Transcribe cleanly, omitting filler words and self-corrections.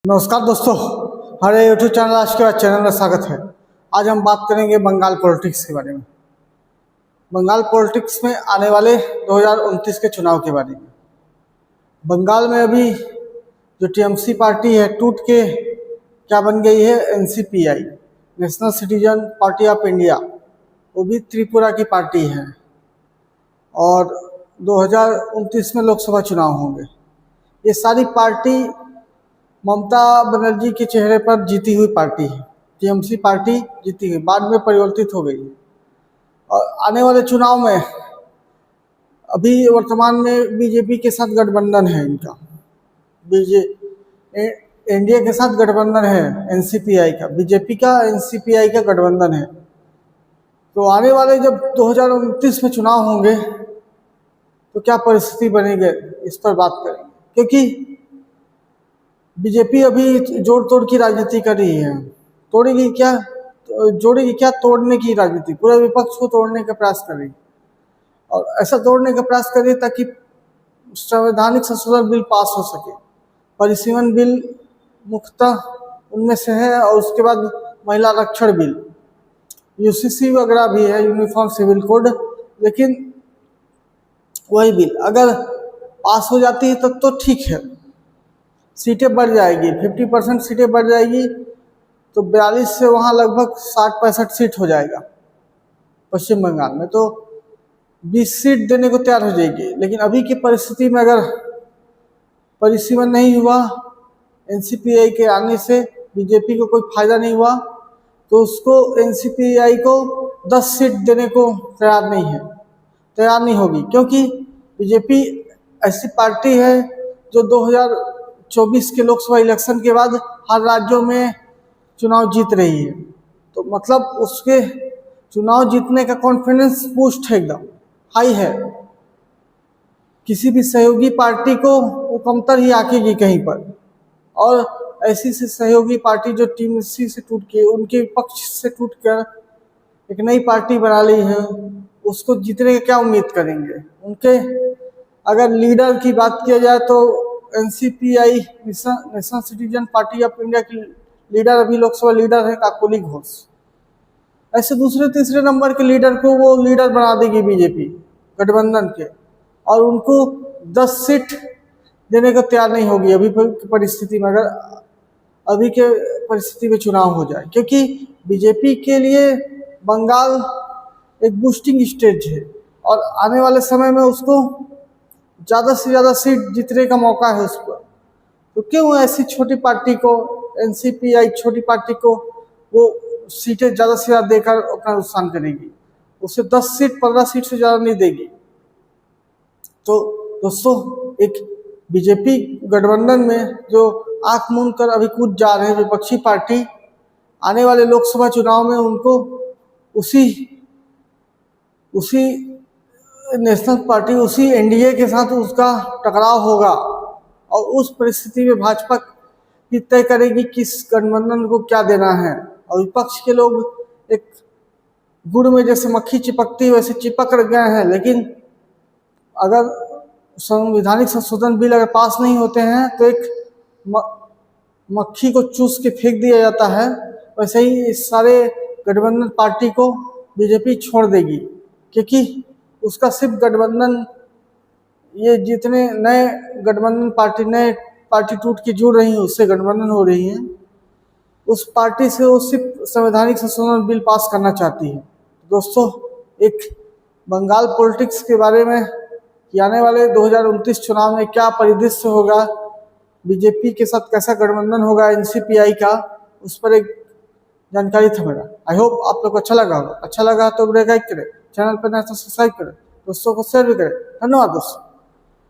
नमस्कार दोस्तों, हमारे यूट्यूब चैनल आज के बाद चैनल में स्वागत है। आज हम बात करेंगे बंगाल पॉलिटिक्स के बारे में। बंगाल पॉलिटिक्स में आने वाले 2029 के चुनाव के बारे में। बंगाल में अभी जो टीएमसी पार्टी है टूट के क्या बन गई है, NCPI, national citizen party of India. वो भी त्रिपुरा की पार्टी है और 2029 में लोकसभा चुनाव होंगे। ये सारी पार्टी ममता बनर्जी के चेहरे पर जीती हुई पार्टी है। टीएमसी पार्टी जीती हुई, बाद में परिवर्तित हो गई है। और आने वाले चुनाव में अभी वर्तमान में बीजेपी के साथ गठबंधन है इनका। एनडीए के साथ गठबंधन है एनसीपीआई का, बीजेपी का एनसीपीआई का गठबंधन है। तो आने वाले जब 2029 में चुनाव होंगे तो क्या परिस्थिति बनेगी, इस पर बात करेंगे। क्योंकि बीजेपी अभी जोड़ तोड़ की राजनीति कर रही है। जोड़ेगी क्या, तोड़ने की राजनीति, पूरे विपक्ष को तोड़ने का प्रयास कर रही है। और ऐसा तोड़ने का प्रयास कर रही है ताकि संवैधानिक संशोधन बिल पास हो सके। परिसीमन बिल मुख्यतः उनमें से है, और उसके बाद महिला आरक्षण बिल, यूसीसी वगैरह भी है, यूनिफॉर्म सिविल कोड। लेकिन वही बिल अगर पास हो जाती है तब तो ठीक है, सीटें बढ़ जाएगी, 50% सीटें बढ़ जाएगी, तो 42 से वहाँ लगभग 60-65 सीट हो जाएगा। पश्चिम बंगाल में तो 20 सीट देने को तैयार हो जाएगी। लेकिन अभी की परिस्थिति में अगर परिसीमन नहीं हुआ, एनसीपीआई के आने से बीजेपी को कोई फायदा नहीं हुआ, तो उसको एनसीपीआई को 10 सीट देने को तैयार नहीं होगी। क्योंकि बीजेपी ऐसी पार्टी है जो 2024 के लोकसभा इलेक्शन के बाद हर राज्यों में चुनाव जीत रही है। तो मतलब उसके चुनाव जीतने का कॉन्फिडेंस बूस्ट है, एकदम हाई है। किसी भी सहयोगी पार्टी को वो कमतर ही आकेगी कहीं पर। और ऐसी सहयोगी पार्टी जो टीएमसी से टूट के, उनके पक्ष से टूट कर एक नई पार्टी बना ली है, उसको जीतने का क्या उम्मीद करेंगे। उनके अगर लीडर की बात किया जाए तो NCPI, national citizen party of India की लीडर, अभी लोकसभा लीडर है काकोली घोष। ऐसे दूसरे तीसरे नंबर के लीडर को वो लीडर बना देगी बीजेपी गठबंधन के, और उनको 10 सीट देने को तैयार नहीं होगी अभी की परिस्थिति में, अगर अभी के परिस्थिति में चुनाव हो जाए। क्योंकि बीजेपी के लिए बंगाल एक बूस्टिंग स्टेज है और आने वाले समय में उसको ज़्यादा से ज़्यादा सीट जीतने का मौका है उस पर। तो क्यों ऐसी छोटी पार्टी को, एनसीपीआई छोटी पार्टी को, वो सीटें ज़्यादा से ज़्यादा देकर अपना नुकसान करेगी। उसे 10 सीट 15 सीट से ज़्यादा नहीं देगी। तो दोस्तों, एक बीजेपी गठबंधन में जो आंख मूंद कर अभी कूद जा रहे हैं विपक्षी पार्टी, आने वाले लोकसभा चुनाव में उनको उसी नेशनल पार्टी, उसी एनडीए के साथ उसका टकराव होगा। और उस परिस्थिति में भाजपा की तय करेगी किस गठबंधन को क्या देना है। और विपक्ष के लोग एक गुड़ में जैसे मक्खी चिपकती है वैसे चिपक गए हैं। लेकिन अगर संवैधानिक संशोधन बिल अगर पास नहीं होते हैं तो एक मक्खी को चूस के फेंक दिया जाता है, वैसे ही इस सारे गठबंधन पार्टी को बीजेपी छोड़ देगी। क्योंकि उसका सिर्फ गठबंधन, ये जितने नए गठबंधन पार्टी, नए पार्टी टूट के जुड़ रही हैं उससे गठबंधन हो रही हैं, उस पार्टी से वो सिर्फ संवैधानिक संशोधन बिल पास करना चाहती है। दोस्तों, एक बंगाल पॉलिटिक्स के बारे में कि आने वाले 2029 चुनाव में क्या परिदृश्य होगा, बीजेपी के साथ कैसा गठबंधन होगा एनसीपीआई का, उस पर एक जानकारी था मेरा। आई होप आप लोग को अच्छा लगा होगा। अच्छा लगा तो वीडियो लाइक करें, चैनल पर नया सब्सक्राइब करें, दोस्तों को शेयर भी करें। धन्यवाद दोस्तों।